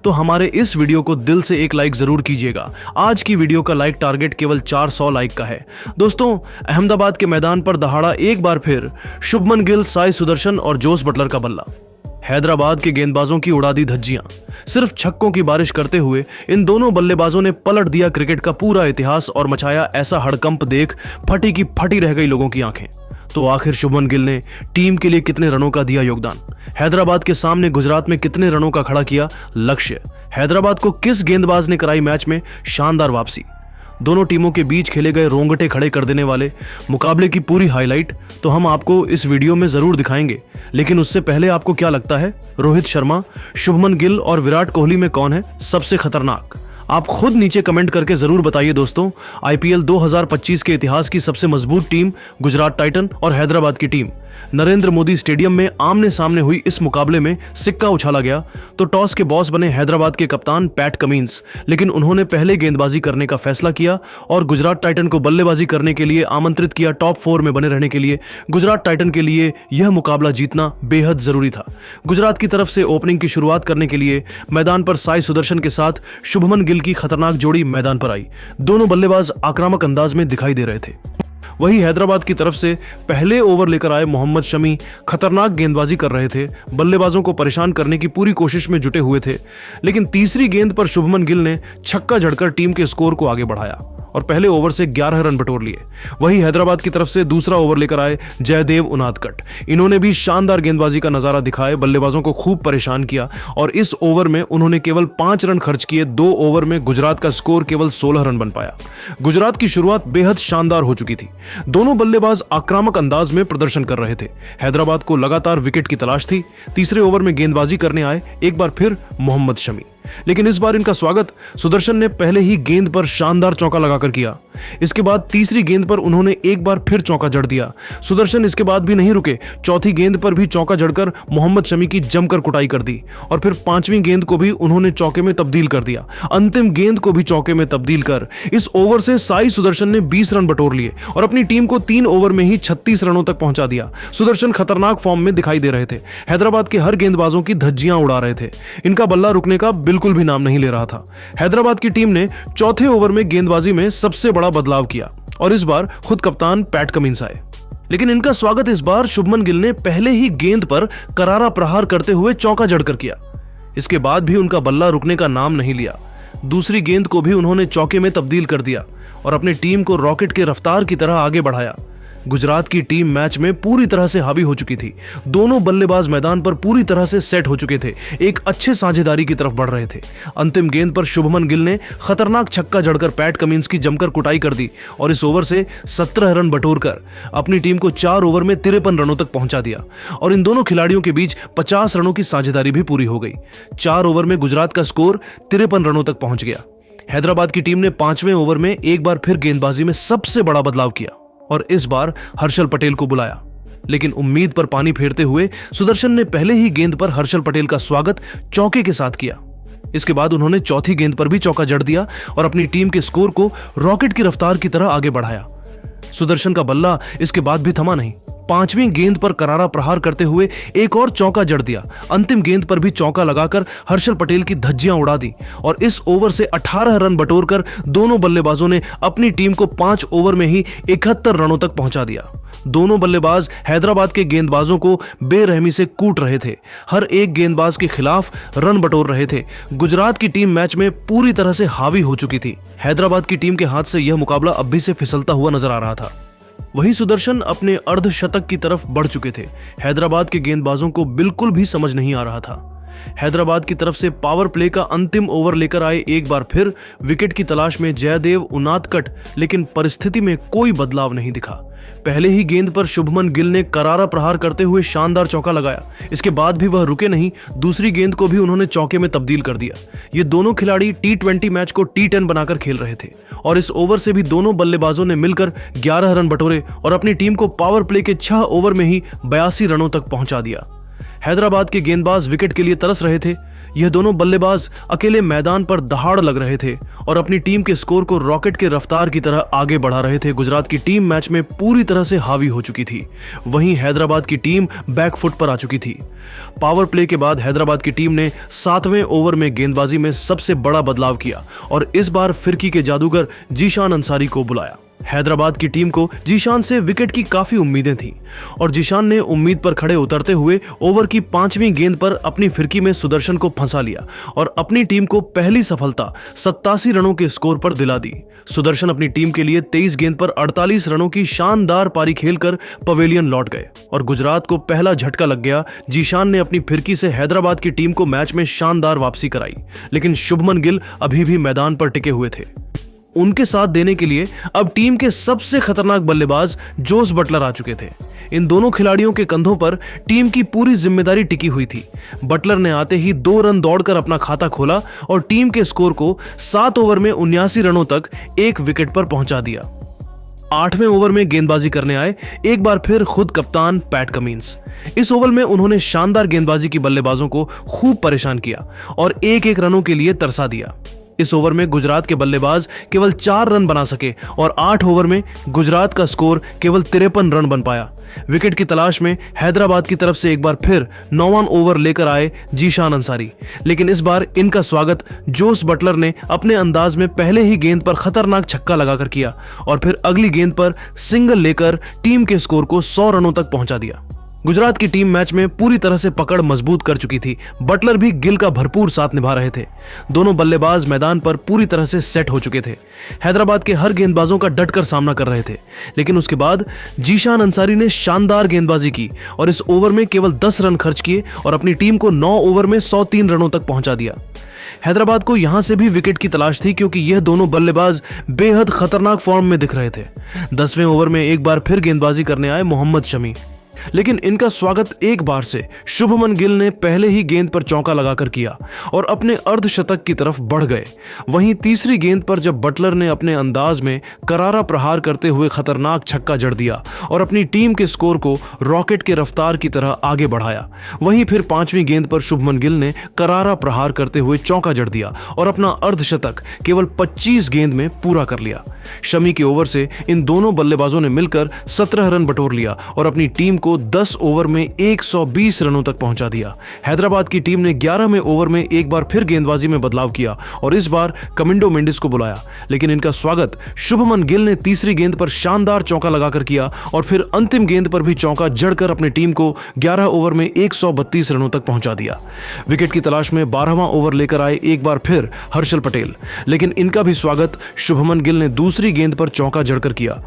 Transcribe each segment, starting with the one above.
तो हमारे इस वीडियो को दिल से एक लाइक जरूर कीजिएगा। आज की वीडियो का लाइक टारगेट केवल 400 लाइक का है। दोस्तों, अहमदाबाद के मैदान पर दहाड़ा एक बार फिर शुभमन गिल, साई सुदर्शन और जोस बटलर का बल्ला। हैदराबाद के गेंदबाजों की उड़ा दी धज्जियां। सिर्फ छक्कों की बारिश करते हुए इन दोनों बल्लेबाजों ने पलट दिया क्रिकेट का पूरा इतिहास और मचाया ऐसा हड़कंप देख फटी की फटी रह गई लोगों की आंखें। तो आखिर शुभमन गिल ने टीम के लिए कितने रनों का दिया योगदान? हैदराबाद के सामने गुजरात में कितने रनों का खड़ा किया लक्ष्य? हैदराबाद को किस गेंदबाज ने कराई मैच में शानदार वापसी? दोनों टीमों के बीच खेले गए रोंगटे खड़े कर देने वाले मुकाबले की पूरी हाईलाइट तो हम आपको इस वीडियो में जरूर दिखाएंगे। लेकिन उससे पहले आपको क्या लगता है, रोहित शर्मा, शुभमन गिल और विराट कोहली में कौन है सबसे खतरनाक? आप खुद नीचे कमेंट करके जरूर बताइए। दोस्तों, आईपीएल 2025 के इतिहास की सबसे मजबूत टीम गुजरात टाइटन और हैदराबाद की टीम नरेंद्र मोदी स्टेडियम में आमने सामने हुई इस मुकाबले में सिक्का उछाला गया तो टॉस के बॉस बने हैदराबाद के कप्तान पैट कमिंस, लेकिन उन्होंने पहले गेंदबाजी करने का फैसला किया और गुजरात टाइटन को बल्लेबाजी करने के लिए आमंत्रित किया। टॉप 4 में बने रहने के लिए गुजरात टाइटन के लिए यह मुकाबला जीतना बेहद जरूरी था। गुजरात की तरफ से ओपनिंग की शुरुआत करने के लिए मैदान पर साई सुदर्शन के साथ शुभमन गिल की खतरनाक जोड़ी मैदान पर आई। दोनों बल्लेबाज आक्रामक अंदाज में दिखाई दे रहे थे। वहीं हैदराबाद की तरफ से पहले ओवर लेकर आए मोहम्मद शमी खतरनाक गेंदबाजी कर रहे थे, बल्लेबाजों को परेशान करने की पूरी कोशिश में जुटे हुए थे। लेकिन तीसरी गेंद पर शुभमन गिल ने छक्का जड़कर टीम के स्कोर को आगे बढ़ाया और पहले ओवर से 11 रन बटोर लिए। वहीं हैदराबाद की तरफ से दूसरा ओवर लेकर आए जयदेव उनादकट। इन्होंने भी शानदार गेंदबाजी का नजारा दिखाए, बल्लेबाजों को खूब परेशान किया और इस ओवर में उन्होंने केवल 5 रन खर्च किए। 2 ओवर में गुजरात का स्कोर केवल 16 रन बन पाया। गुजरात की शुरुआत बेहद शानदार हो चुकी थी। दोनों बल्लेबाज आक्रामक अंदाज में प्रदर्शन कर रहे थे। हैदराबाद को लगातार विकेट की तलाश थी। तीसरे ओवर में गेंदबाजी करने आए एक बार फिर मोहम्मद शमी, लेकिन इस बार इनका स्वागत सुदर्शन ने पहले ही गेंद पर शानदार चौका लगाकर किया। इसके बाद तीसरी गेंद पर उन्होंने एक बार फिर चौका जड़ दिया। सुदर्शन इसके बाद भी नहीं रुके, चौथी गेंद पर भी चौका जड़कर मोहम्मद शमी की जमकर कुटाई कर दी और फिर 5वीं गेंद को भी उन्होंने चौके में तब्दील कर दिया। अंतिम गेंद को भी चौके में तब्दील कर इस ओवर से साई सुदर्शन ने 20 रन बटोर लिए और अपनी टीम को 3 ओवर में ही 36 रनों तक पहुंचा दिया। सुदर्शन खतरनाक फॉर्म में दिखाई दे रहे थे। हैदराबाद के हर गेंदबाजों की धज्जियां उड़ा रहे थे। इनका बल्ला रुकने का बिल्कुल भी नाम नहीं ले रहा था। हैदराबाद की टीम ने चौथे ओवर में गेंदबाजी में सबसे बड़ा बदलाव किया और इस बार खुद कप्तान पैट कमिंस आए। लेकिन इनका स्वागत इस बार शुभमन गिल ने पहले ही गेंद पर करारा प्रहार करते हुए चौका जड़कर किया। इसके बाद भी उनका बल्ला रुकने का नाम नहीं लिया। दूसरी गेंद को भी उन्होंने चौके में तब्दील कर दिया और अपनी टीम को रॉकेट के रफ्तार की तरह आगे बढ़ाया। गुजरात की टीम मैच में पूरी तरह से हावी हो चुकी थी। दोनों बल्लेबाज मैदान पर पूरी तरह से सेट हो चुके थे, एक अच्छे साझेदारी की तरफ बढ़ रहे थे। अंतिम गेंद पर शुभमन गिल ने खतरनाक छक्का जड़कर पैट कमिंस की जमकर कुटाई कर दी और इस ओवर से 17 रन बटोरकर अपनी टीम को 4 ओवर में 53 रनों तक पहुंचा दिया और इन दोनों खिलाड़ियों के बीच 50 रनों की साझेदारी भी पूरी हो गई। 4 ओवर में गुजरात का स्कोर 53 रनों तक पहुंच गया। हैदराबाद की टीम ने 5वें ओवर में एक बार फिर गेंदबाजी में सबसे बड़ा बदलाव किया और इस बार हर्षल पटेल को बुलाया। लेकिन उम्मीद पर पानी फेरते हुए सुदर्शन ने पहले ही गेंद पर हर्षल पटेल का स्वागत चौके के साथ किया। इसके बाद उन्होंने चौथी गेंद पर भी चौका जड़ दिया और अपनी टीम के स्कोर को रॉकेट की रफ्तार की तरह आगे बढ़ाया। सुदर्शन का बल्ला इसके बाद भी थमा नहीं। 5वीं गेंद पर करारा प्रहार करते हुए एक और चौका जड़ दिया। अंतिम गेंद पर भी चौका लगाकर हर्षल पटेल की धज्जियां उड़ा दी और इस ओवर से 18 रन बटोरकर दोनों बल्लेबाजों ने अपनी टीम को 5 ओवर में ही 71 रनों तक पहुंचा दिया। दोनों बल्लेबाज हैदराबाद के गेंदबाजों को बेरहमी से कूट रहे थे, हर एक गेंदबाज के खिलाफ रन बटोर रहे थे। गुजरात की टीम मैच में पूरी तरह से हावी हो चुकी थी। हैदराबाद की टीम के हाथ से यह मुकाबला अब भी से फिसलता हुआ नजर आ रहा था। वहीं सुदर्शन अपने अर्धशतक की तरफ बढ़ चुके थे। हैदराबाद के गेंदबाजों को बिल्कुल भी समझ नहीं आ रहा था। हैदराबाद की तरफ से पावर प्ले का अंतिम ओवर लेकर आए एक बार फिर विकेट की तलाश में जयदेव उनादकट, लेकिन परिस्थिति में कोई बदलाव नहीं दिखा। पहले ही गेंद पर शुभमन गिल ने करारा प्रहार करते हुए शानदार चौका लगाया। इसके बाद भी वह रुके नहीं, दूसरी गेंद को भी उन्होंने चौके में तब्दील कर दिया। ये दोनों खिलाड़ी T20 मैच को T10 बनाकर खेल रहे थे और इस ओवर से भी दोनों बल्लेबाजों ने मिलकर 11 रन बटोरे और अपनी टीम को पावर प्ले के 6 ओवर में ही 82 रनों तक पहुंचा दिया। हैदराबाद के गेंदबाज विकेट के लिए तरस रहे थे, यह दोनों बल्लेबाज अकेले मैदान पर दहाड़ लग रहे थे और अपनी टीम के स्कोर को रॉकेट के रफ्तार की तरह आगे बढ़ा रहे थे। गुजरात की टीम मैच में पूरी तरह से हावी हो चुकी थी। वहीं हैदराबाद की टीम बैकफुट पर आ चुकी थी। पावर प्ले के बाद हैदराबाद की टीम ने 7वें ओवर में गेंदबाजी में सबसे बड़ा बदलाव किया और इस बार फिरकी के जादूगर जीशान अंसारी को बुलाया। हैदराबाद की टीम को जीशान से विकेट की काफी उम्मीदें थीं और जीशान ने उम्मीद पर खड़े उतरते हुए ओवर की 5वीं गेंद पर अपनी फिरकी में सुदर्शन को फंसा लिया और अपनी टीम को पहली सफलता 87 रनों के स्कोर पर दिला दी। सुदर्शन अपनी टीम के लिए 23 गेंद पर 48 रनों की शानदार पारी खेलकर पवेलियन लौट गए और गुजरात को पहला झटका लग गया। जीशान ने अपनी फिरकी से हैदराबाद की टीम को मैच में शानदार वापसी कराई, लेकिन शुभमन गिल अभी भी मैदान पर टिके हुए थे। उनके साथ देने के लिए अब टीम के सबसे खतरनाक बल्लेबाज जोस बटलर आ चुके थे। इन दोनों खिलाड़ियों के कंधों पर टीम की पूरी जिम्मेदारी टिकी हुई थी। बटलर ने आते ही 2 रन दौड़कर अपना खाता खोला और टीम के स्कोर को 7 ओवर में 79 रनों तक 1 विकेट पर पहुंचा दिया। 8वें ओवर में गेंदबाजी करने आए एक बार फिर खुद कप्तान पैट कमिंस। इस ओवर में उन्होंने शानदार गेंदबाजी की बल्लेबाजों को खूब परेशान किया और 1-1 रनों के लिए तरसा दिया। इस ओवर में गुजरात के बल्लेबाज केवल 4 रन बना सके और 8 ओवर में गुजरात का स्कोर केवल 53 रन बन पाया। विकेट की तलाश में हैदराबाद की तरफ से एक बार फिर 9वां ओवर लेकर आए जीशान अंसारी, लेकिन इस बार इनका स्वागत जोस बटलर ने अपने अंदाज में पहले ही गेंद पर खतरनाक छक्का लगाकर किया और फिर अगली गेंद पर सिंगल लेकर टीम के स्कोर को 100 रनों तक पहुंचा दिया। गुजरात की टीम मैच में पूरी तरह से पकड़ मजबूत कर चुकी थी। बटलर भी गिल का भरपूर साथ निभा रहे थे। दोनों बल्लेबाज मैदान पर पूरी तरह से सेट हो चुके थे। हैदराबाद के हर गेंदबाजों का डटकर सामना कर रहे थे, लेकिन उसके बाद जीशान अंसारी ने शानदार गेंदबाजी की और इस ओवर में केवल 10 रन खर्च किए और अपनी टीम को 9 ओवर में 103 रनों तक पहुंचा दिया। हैदराबाद को यहां से भी विकेट की तलाश थी क्योंकि यह दोनों बल्लेबाज बेहद खतरनाक फॉर्म में दिख रहे थे। 10वें ओवर में एक बार फिर गेंदबाजी करने आए मोहम्मद शमी, लेकिन इनका स्वागत एक बार से शुभमन गिल ने पहले ही गेंद पर चौका लगाकर किया और अपने अर्धशतक की तरफ बढ़ गए। वहीं तीसरी गेंद पर जब बटलर ने अपने अंदाज में करारा प्रहार करते हुए खतरनाक छक्का जड़ दिया और अपनी टीम के स्कोर को रॉकेट के रफ्तार की तरह आगे बढ़ाया, वहीं फिर 5वीं गेंद पर शुभमन गिल ने करारा प्रहार करते हुए चौका जड़ दिया और अपना अर्धशतक केवल 25 गेंद में पूरा कर लिया। शमी के ओवर से इन दोनों बल्लेबाजों ने मिलकर 17 रन बटोर लिया और अपनी टीम को 10 ओवर में 120 रनों तक पहुंचा दिया। हैदराबाद की टीम ने 11वें ओवर में एक बार फिर गेंदबाजी में बदलाव किया और इस बार कमिंडो मेंडिस को बुलाया, लेकिन इनका स्वागत शुभमन गिल ने तीसरी गेंद पर शानदार चौका लगाकर किया और फिर अंतिम गेंद पर भी चौका जड़कर अपनी टीम को 11 ओवर में 132 रनों तक पहुंचा दिया। विकेट की तलाश में 12वां ओवर लेकर आए एक बार फिर हर्षल पटेल, लेकिन इनका भी स्वागत शुभमन गिल ने दूसरी गेंद पर चौका जड़कर किया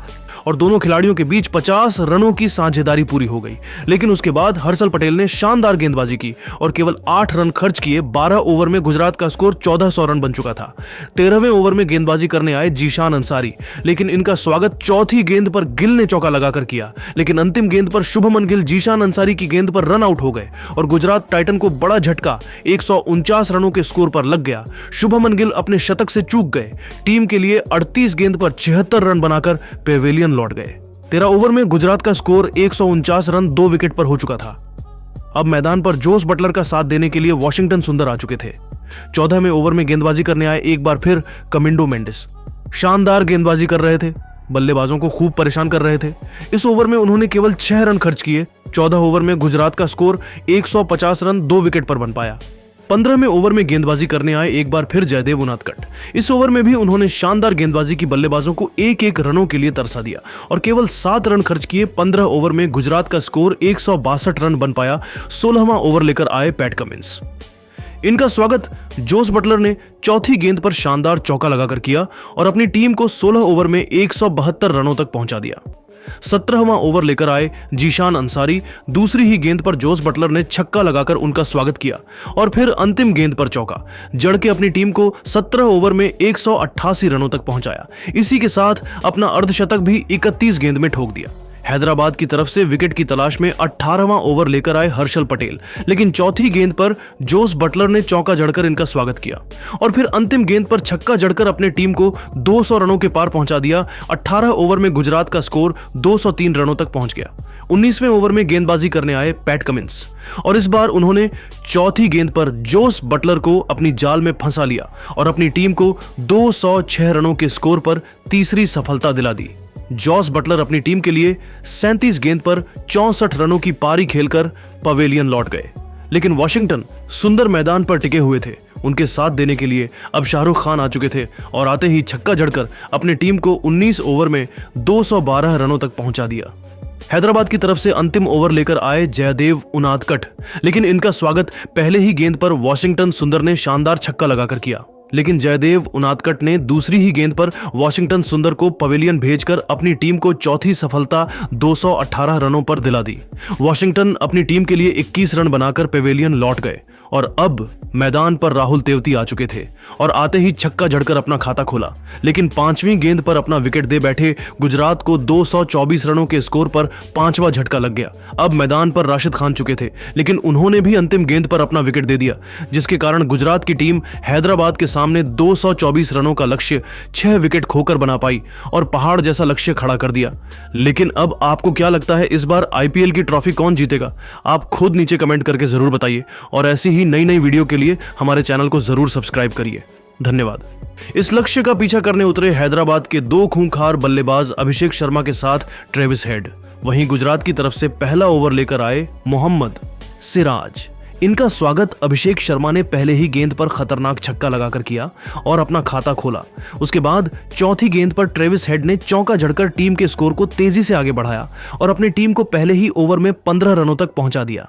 और दोनों खिलाड़ियों के बीच 50 रनों की साझेदारी पूरी हो गई। लेकिन उसके बाद हर्षल पटेल ने शानदार गेंदबाजी की और केवल 8 रन खर्च किए। 12 ओवर में गुजरात का स्कोर 1400 रन बन चुका था। 13वें ओवर में गेंदबाजी करने आए जीशान अंसारी, लेकिन इनका स्वागत चौथी गेंद पर गिल ने चौका लगाकर किया, लेकिन अंतिम गेंद पर शुभमन गिल जीशान अंसारी की गेंद पर रन आउट हो गए और गुजरात टाइटन को बड़ा झटका 149 रनों के स्कोर पर लग गया। शुभमन गिल अपने शतक से चूक गए। टीम के लिए 38 गेंद पर 76 रन बनाकर पेवेलियन लौट गए। 13 ओवर में गुजरात का स्कोर 149 रन 2 विकेट पर हो चुका था। अब मैदान पर जोस बटलर का साथ देने के लिए वॉशिंगटन सुंदर आ चुके थे। 14वें ओवर में गेंदबाजी करने आए एक बार फिर कमिंडो मेंडिस। शानदार गेंदबाजी कर रहे थे, बल्लेबाजों को खूब परेशान कर रहे थे। इस ओवर में उन्होंने केवल 6 रन खर्च किए। 14 ओवर में गुजरात का स्कोर 150 रन 2 विकेट पर बन पाया। 15वें ओवर में गेंदबाजी करने आए एक बार फिर जयदेव उनादकट। इस ओवर में भी उन्होंने शानदार गेंदबाजी की बल्लेबाजों को 1-1 रनों के लिए तरसा दिया और केवल 7 रन खर्च किए। 15 ओवर में गुजरात का स्कोर 162 रन बन पाया। 16वां ओवर लेकर आए पैट कमिंस। इनका स्वागत जोस बटलर ने चौथी गेंद पर शानदार चौका लगाकर किया और अपनी टीम को 16 ओवर में 172 रनों तक पहुंचा दिया। 17वां ओवर लेकर आए जीशान अंसारी। दूसरी ही गेंद पर जोस बटलर ने छक्का लगाकर उनका स्वागत किया और फिर अंतिम गेंद पर चौका जड़ के अपनी टीम को 17 ओवर में 188 रनों तक पहुंचाया। इसी के साथ अपना अर्धशतक भी 31 गेंद में ठोक दिया। हैदराबाद की तरफ से विकेट की तलाश में 18वां ओवर लेकर आए हर्षल पटेल, लेकिन चौथी गेंद पर जोस बटलर ने चौका जड़कर इनका स्वागत किया और फिर अंतिम गेंद पर छक्का जड़कर अपने टीम को 200 रनों के पार पहुंचा दिया। 18 ओवर में गुजरात का स्कोर 203 रनों तक पहुंच गया। 19वें ओवर में गेंदबाजी करने आए पैट कमिंस और इस बार उन्होंने चौथी गेंद पर जोस बटलर को अपनी जाल में फंसा लिया और अपनी टीम को 206 रनों के स्कोर पर तीसरी सफलता दिला दी। जॉस बटलर अपनी टीम के लिए 37 गेंद पर 64 रनों की पारी खेलकर पवेलियन लौट गए, लेकिन वॉशिंगटन सुंदर मैदान पर टिके हुए थे। उनके साथ देने के लिए अब शाहरुख खान आ चुके थे और आते ही छक्का जड़कर अपनी टीम को 19 ओवर में 212 रनों तक पहुंचा दिया। हैदराबाद की तरफ से अंतिम ओवर लेकर आए जयदेव उनादकट, लेकिन इनका स्वागत पहले ही गेंद पर वॉशिंगटन सुंदर ने शानदार छक्का लगाकर किया। लेकिन जयदेव उनादकट ने दूसरी ही गेंद पर वॉशिंगटन सुंदर को पवेलियन भेजकर अपनी टीम को चौथी सफलता 218 रनों पर दिला दी। वॉशिंगटन अपनी टीम के लिए 21 रन बनाकर पवेलियन लौट गए और अब मैदान पर राहुल तेवती आ चुके थे और आते ही छक्का जड़कर अपना खाता खोला, लेकिन 5वीं गेंद पर अपना विकेट दे बैठे गुजरात को 224 रनों के स्कोर पर 5वां झटका लग गया। अब मैदान पर राशिद खान चुके थे, लेकिन उन्होंने भी अंतिम गेंद पर अपना विकेट दे दिया, जिसके कारण गुजरात की टीम हैदराबाद के सामने 224 रनों का लक्ष्य 6 विकेट खोकर बना पाई और पहाड़ जैसा लक्ष्य खड़ा कर दिया। लेकिन अब आपको क्या लगता है, इस बार आईपीएल की ट्रॉफी कौन जीतेगा? आप खुद नीचे कमेंट करके जरूर बताइए और ऐसी ही नई वीडियो के लिए हमारे चैनल को जरूर सब्सक्राइब करिए। धन्यवाद। इस लक्ष्य का पीछा करने उतरे हैदराबाद के 2 खूंखार बल्लेबाज अभिषेक शर्मा के साथ ट्रेविस हेड। वहीं गुजरात की तरफ से पहला ओवर लेकर आए मोहम्मद सिराज। इनका स्वागत अभिषेक शर्मा ने पहले ही गेंद पर खतरनाक छक्का लगाकर किया और अपना खाता खोला। उसके बाद चौथी गेंद पर ट्रेविस हेड ने चौका जड़कर टीम के स्कोर को तेजी से आगे बढ़ाया और अपनी टीम को पहले ही ओवर में 15 रनों तक पहुंचा दिया।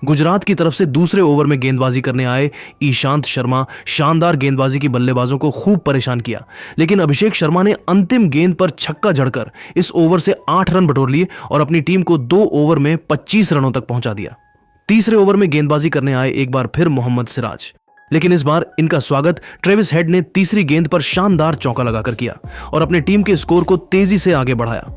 गुजरात की तरफ से दूसरे ओवर में गेंदबाजी करने आए ईशांत शर्मा शानदार गेंदबाजी की बल्लेबाजों को खूब परेशान किया, लेकिन अभिषेक शर्मा ने अंतिम गेंद पर छक्का जड़कर इस ओवर से 8 रन बटोर लिए और अपनी टीम को 2 ओवर में 25 रनों तक पहुंचा दिया। तीसरे ओवर में गेंदबाजी करने आए एक बार फिर मोहम्मद सिराज, लेकिन इस बार इनका स्वागत ट्रेविस हेड ने तीसरी गेंद पर शानदार चौका लगाकर किया और अपनी टीम के स्कोर को तेजी से आगे बढ़ाया।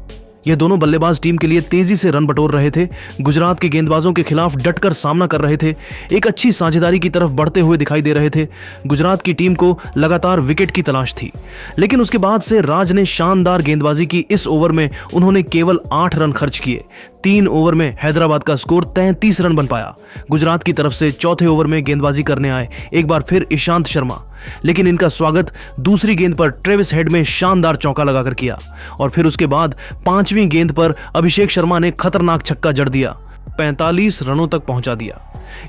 यह दोनों बल्लेबाज टीम के लिए तेजी से रन बटोर रहे थे, गुजरात के गेंदबाजों के खिलाफ डटकर सामना कर रहे थे, एक अच्छी साझेदारी की तरफ बढ़ते हुए दिखाई दे रहे थे। गुजरात की टीम को लगातार विकेट की तलाश थी, लेकिन उसके बाद से राज ने शानदार गेंदबाजी की। इस ओवर में उन्होंने केवल 8 रन खर्च किए। 3 ओवर में हैदराबाद का स्कोर 33 रन बन पाया। गुजरात की तरफ से चौथे ओवर में गेंदबाजी करने आए एक बार फिर ईशांत शर्मा, लेकिन इनका स्वागत दूसरी गेंद पर ट्रेविस हेड में शानदार चौका लगाकर किया और फिर उसके बाद 5वीं गेंद पर अभिषेक शर्मा ने खतरनाक छक्का जड़ दिया, 45 रनों तक पहुंचा दिया।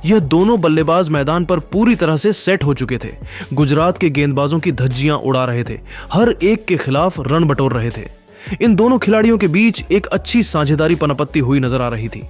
यह दोनों बल्लेबाज मैदान पर पूरी तरह से सेट हो चुके थे। गुजरात के गेंदबाजों की धज्जियां उड़ा रहे थे, हर एक के खिलाफ रन बटोर रहे थे। इन दोनों खिलाड़ियों के बीच एक अच्छी साझेदारी पनपती हुई नजर आ रही थी।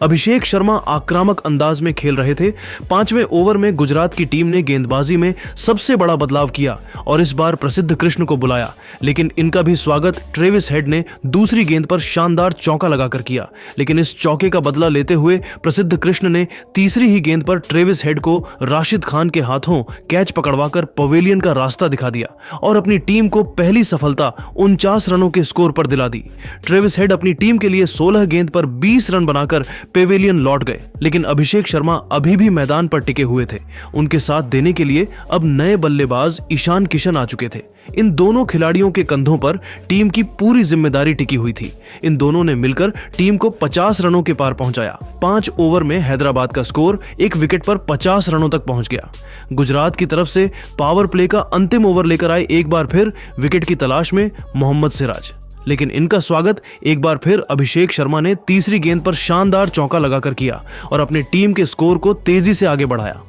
अभिषेक शर्मा आक्रामक अंदाज में खेल रहे थे। 5वें ओवर में गुजरात की टीम ने गेंदबाजी में सबसे बड़ा बदलाव किया और इस बार प्रसिद्ध कृष्ण को बुलाया, लेकिन इनका भी स्वागत ट्रेविस हेड ने दूसरी गेंद पर शानदार चौका लगाकर किया। लेकिन इस चौके का बदला लेते हुए प्रसिद्ध कृष्ण ने तीसरी ही गेंद पर ट्रेविस हेड को राशिद खान के हाथों कैच पकड़वाकर पवेलियन का रास्ता दिखा दिया और अपनी टीम को पहली सफलता 49 रनों के स्कोर पर दिला दी। ट्रेविस हेड अपनी टीम के लिए 16 गेंद पर 20 रन बनाकर पेवेलियन लौट गए, लेकिन अभिषेक शर्मा अभी भी मैदान पर टिके हुए थे। उनके साथ देने के लिए अब नए बल्लेबाज ईशान किशन आ चुके थे। इन दोनों खिलाड़ियों के कंधों पर टीम की पूरी जिम्मेदारी टिकी हुई थी। इन दोनों ने मिलकर टीम को 50 रनों के पार पहुंचाया। 5 ओवर में हैदराबाद का स्कोर 1 विकेट पर 50 रनों तक पहुंच गया। गुजरात की तरफ से पावर प्ले का अंतिम ओवर लेकर आए एक बार फिर विकेट की तलाश में मोहम्मद सिराज, लेकिन इनका स्वागत एक बार फिर अभिषेक शर्मा ने तीसरी गेंद पर शानदार चौका लगाकर किया और अपनी टीम के स्कोर को तेजी से आगे बढ़ाया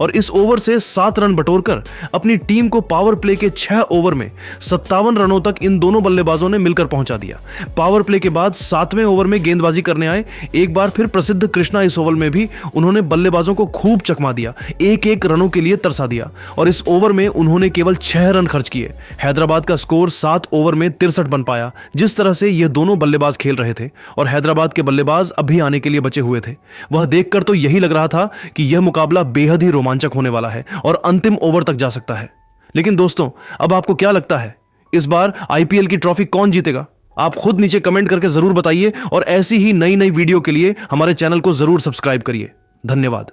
और इस ओवर से 7 रन बटोरकर अपनी टीम को पावर प्ले के 6 ओवर में 57 रनों तक इन दोनों बल्लेबाजों ने मिलकर पहुंचा दिया। पावर प्ले के बाद 7वें ओवर में गेंदबाजी करने आए एक बार फिर प्रसिद्ध कृष्णा। इस ओवर में भी उन्होंने बल्लेबाजों को खूब चकमा दिया, एक रनों के लिए तरसा दिया और इस ओवर में उन्होंने केवल 6 रन खर्च किए। हैदराबाद का स्कोर 7 ओवर में 63 बन पाया। जिस तरह से ये दोनों बल्लेबाज खेल रहे थे और हैदराबाद के बल्लेबाज अभी आने के लिए बचे हुए थे, वह देखकर तो यही लग रहा था कि यह मुकाबला बेहद ही रोमांचक होने वाला है और अंतिम ओवर तक जा सकता है। लेकिन दोस्तों, अब आपको क्या लगता है, इस बार आईपीएल की ट्रॉफी कौन जीतेगा? आप खुद नीचे कमेंट करके जरूर बताइए और ऐसी ही नई वीडियो के लिए हमारे चैनल को जरूर सब्सक्राइब करिए। धन्यवाद।